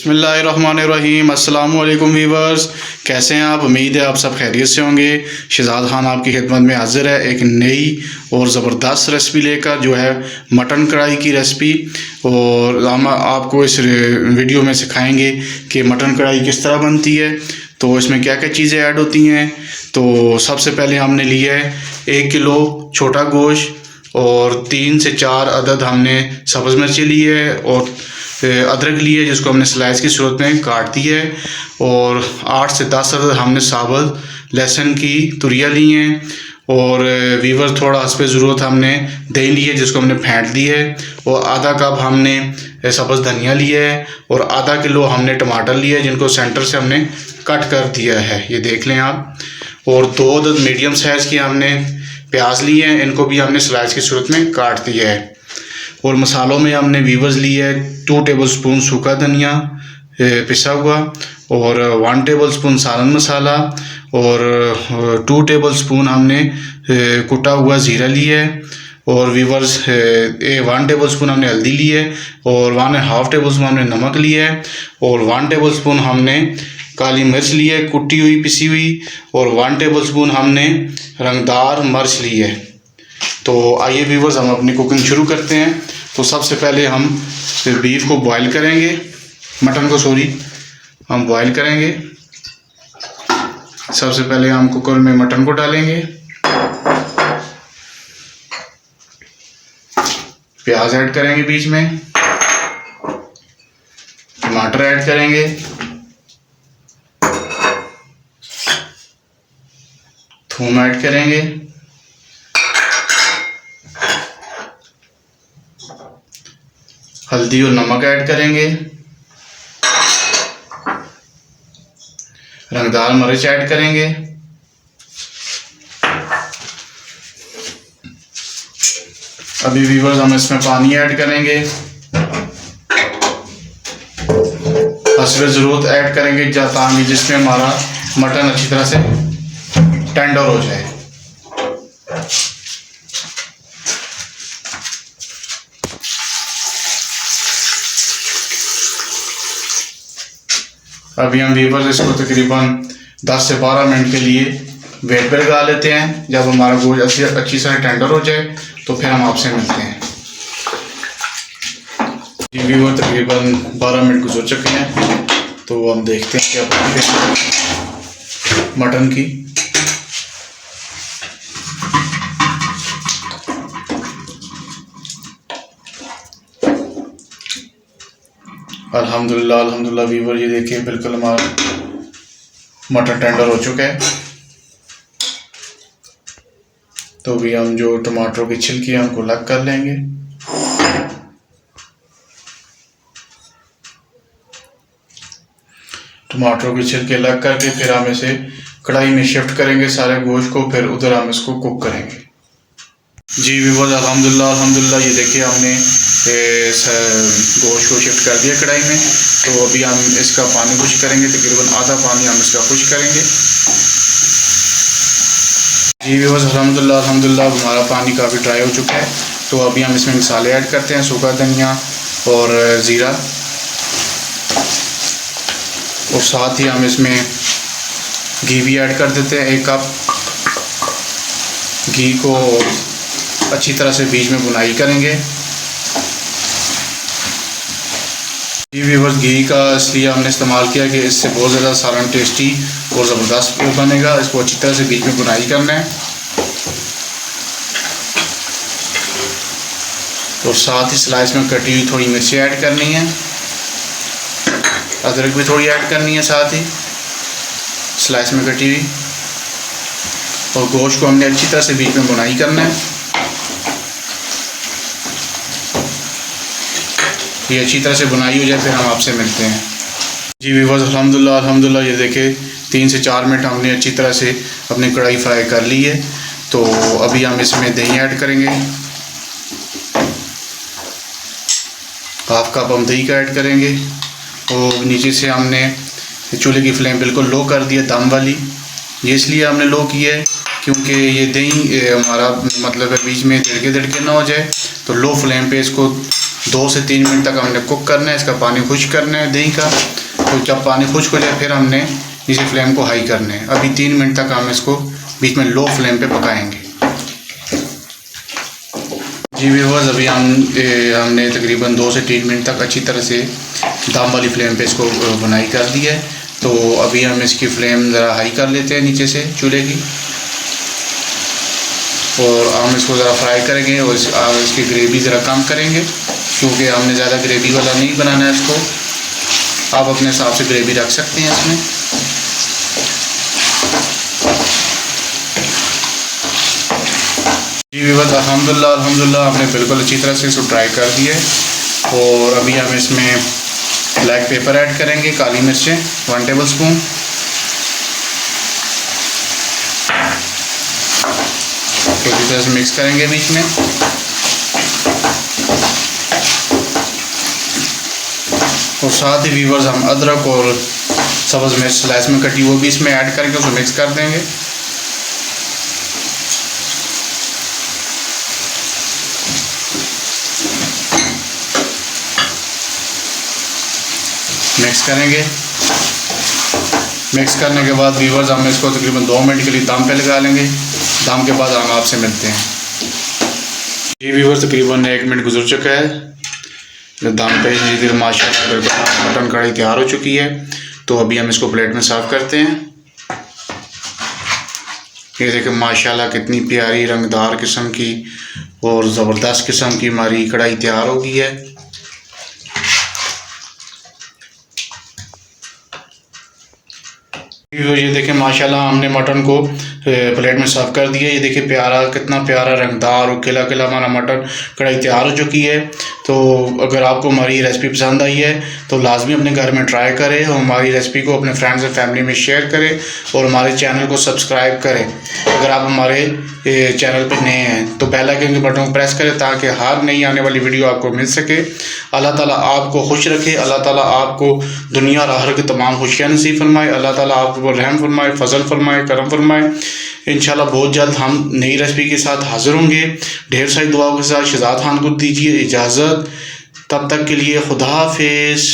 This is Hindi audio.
बिस्मिल्लाहिर्रहमानिर्रहीम। अस्सलाम वालेकुम वीवर्स, कैसे हैं आप? उम्मीद है आप सब खैरियत से होंगे। शहजाद खान आपकी खिदमत में हाजिर है एक नई और ज़बरदस्त रेसिपी लेकर, जो है मटन कढ़ाई की रेसिपी। और हम आपको इस वीडियो में सिखाएंगे कि मटन कढ़ाई किस तरह बनती है, तो इसमें क्या क्या चीज़ें ऐड होती हैं। तो सबसे पहले हमने लिया है 1 किलो छोटा गोश्त और 3 से 4 अदद हमने सब्ज़ मिर्ची ली है और अदरक ली है, जिसको हमने स्लाइस की सूरत में काट दी है। और 8 से 10 अदद हमने साबुत लहसुन की तुरियाँ ली हैं। और वीवर थोड़ा हस्बे ज़रूरत हमने दही ली है, जिसको हमने फेंट दी है। और आधा कप हमने सब्ज़ धनिया लिया है और आधा किलो हमने टमाटर लिए है, जिनको सेंटर से हमने कट कर दिया है, ये देख लें आप। और 2 अदद मीडियम साइज़ की हमने प्याज लिए हैं, इनको भी हमने स्लाइस की सूरत में काट दिया है। और मसालों में हमने वीवर्स लिए है 2 टेबलस्पून सूखा धनिया पिसा हुआ, और 1 टेबलस्पून सालन मसाला, और 2 टेबलस्पून हमने कुटा हुआ ज़ीरा लिया है। और वीवर्स 1 टेबलस्पून हमने हल्दी ली है, और 1.5 टेबलस्पून हमने नमक लिया है, और 1 टेबलस्पून हमने काली मिर्च ली है कुटी हुई पिसी हुई, और 1 टेबलस्पून हमने रंगदार मिर्च ली है। तो आइए व्यूवर्स, हम अपनी कुकिंग शुरू करते हैं। तो सबसे पहले हम बीफ को बॉईल करेंगे, मटन को हम बॉईल करेंगे। सबसे पहले हम कुकर में मटन को डालेंगे, प्याज ऐड करेंगे, बीच में टमाटर ऐड करेंगे, थूम ऐड करेंगे, हल्दी और नमक ऐड करेंगे, रंगदार मिर्च ऐड करेंगे, अभी व्यूअर्स हम इसमें पानी ऐड करेंगे, हस्बे ज़रूरत ऐड करेंगे ताकि जिसमें हमारा मटन अच्छी तरह से टेंडर हो जाए। अभी हम व्यूअर्स इसको तकरीबन 10 से 12 मिनट के लिए वेट पर लगा लेते हैं। जब हमारा गोश्त अच्छी तरह टेंडर हो जाए तो फिर हम आपसे मिलते हैं। जी व्यूअर्स, तकरीबन 12 मिनट गुजर चुके हैं, तो हम देखते हैं क्या बनती है मटन की। अल्हम्दुलिल्लाह अल्हम्दुलिल्लाह व्यूअर, ये देखिए बिल्कुल हमारा मटन टेंडर हो चुका है। तो भी हम जो टमाटरों की छिलकी है उनको अलग कर लेंगे। टमाटरों की छिलके अलग करके फिर हम इसे कढ़ाई में शिफ्ट करेंगे सारे गोश्त को, फिर उधर हम इसको कुक करेंगे। जी व्यूअर्स, अल्हम्दुलिल्लाह अल्हम्दुलिल्लाह, ये देखिए हमने गोश्त को शिफ्ट कर दिया कढ़ाई में। तो अभी हम इसका पानी खुश करेंगे, तकरीबन आधा पानी हम इसका खुश करेंगे। जी व्यूअर्स, अल्हम्दुलिल्लाह अल्हम्दुलिल्लाह, हमारा पानी काफ़ी ड्राई हो चुका है। तो अभी हम इसमें मसाले ऐड करते हैं, सूखा धनिया और ज़ीरा, और साथ ही हम इसमें घी भी ऐड कर देते हैं 1 कप। घी को अच्छी तरह से बीच में भुनाई करेंगे। जी व्यूअर्स, घी का इसलिए हमने इस्तेमाल किया कि इससे बहुत ज़्यादा सालन टेस्टी और ज़बरदस्त बनेगा। इसको अच्छी तरह से बीच में भुनाई करना है, और साथ ही स्लाइस में कटी हुई थोड़ी मिर्ची ऐड करनी है, अदरक भी थोड़ी ऐड करनी है साथ ही स्लाइस में कटी हुई। और गोश्त को हमने अच्छी तरह से बीच में भुनाई करना है। ये अच्छी तरह से बुनाई हो जाए फिर हम आपसे मिलते हैं। जी व्यूअर्स, अल्हम्दुलिल्लाह अल्हम्दुलिल्लाह, ये देखें 3 से 4 मिनट हमने अच्छी तरह से अपनी कढ़ाई फ्राई कर ली है। तो अभी हम इसमें दही ऐड करेंगे, 1/2 कप हम दही का ऐड करेंगे। और नीचे से हमने चूल्हे की फ्लेम बिल्कुल लो कर दी है, दम वाली। ये इसलिए हमने लो की है क्योंकि ये दही हमारा मतलब है बीच में तिड़के ना हो जाए, तो लो फ्लेम पे इसको 2 से 3 मिनट तक हमने कुक करना है। इसका पानी खुश्क करना है दही का। तो जब पानी खुश्क हो जाए फिर हमने इसी फ्लेम को हाई करना है। अभी 3 मिनट तक हम इसको बीच में लो फ्लेम पे पकाएंगे। जी व्यूअर्स, अभी हमने तकरीबन 2 से 3 मिनट तक अच्छी तरह से दम वाली फ्लेम पे इसको बुनाई कर दी है। तो अभी हम इसकी फ्लेम ज़रा हाई कर लेते हैं नीचे से चूल्हे की, और हम इसको ज़रा फ्राई करेंगे और इसकी ग्रेवी ज़रा कम करेंगे, क्योंकि हमने ज़्यादा ग्रेवी वाला नहीं बनाना है इसको। आप अपने हिसाब से ग्रेवी रख सकते हैं इसमें। जी व्यूअर्स, अल्हम्दुलिल्लाह हमने बिल्कुल अच्छी तरह से इसको ट्राई कर दिया है। और अभी हम इसमें ब्लैक पेपर ऐड करेंगे, काली मिर्चें 1 टेबल स्पून, तो इसी तरह से मिक्स करेंगे बीच में। और साथ ही व्यूअर्स हम अदरक और सब्ज़ मिर्च स्लाइस में कटी वो भी इसमें ऐड करके उसको मिक्स कर देंगे। मिक्स करेंगे। मिक्स करने के बाद व्यूअर्स हम इसको तकरीबन 2 मिनट के लिए दम पे लगा लेंगे। दम के बाद हम आपसे मिलते हैं। जी व्यूअर्स, तकरीबन 1 मिनट गुजर चुका है दम पे। धीरे माशाल्लाह बिल्कुल मटन कढ़ाई तैयार हो चुकी है। तो अभी हम इसको प्लेट में सर्व करते हैं। ये देखें माशाल्लाह कितनी प्यारी रंगदार किस्म की और ज़बरदस्त किस्म की हमारी कढ़ाई तैयार हो गई है। ये देखें माशाल्लाह हमने मटन को प्लेट में सर्व कर दिया। ये देखिए प्यारा, कितना प्यारा रंगदार और खिला खिला हमारा मटन कढ़ाई तैयार हो चुकी है। तो अगर आपको हमारी रेसिपी पसंद आई है तो लाजमी अपने घर में ट्राई करें और हमारी रेसिपी को अपने फ्रेंड्स और फैमिली में शेयर करें और हमारे चैनल को सब्सक्राइब करें। अगर आप हमारे चैनल पर नए हैं तो बेल आइकन के बटन को प्रेस करें ताकि हर नई आने वाली वीडियो आपको मिल सके। अल्लाह ताला आपको खुश रखे। अल्लाह ताला आपको दुनिया और आखिरत की तमाम खुशियाँ नसीब फरमाए। अल्लाह ताला आपको रहम फरमाए, फजल फरमाए, करम फरमाए। इंशाल्लाह बहुत जल्द हम नई रेसिपी के साथ हाजिर होंगे। ढेर सारी दुआओं के साथ शहजाद खान को दीजिए इजाज़त। तब तक के लिए खुदा हाफिज़।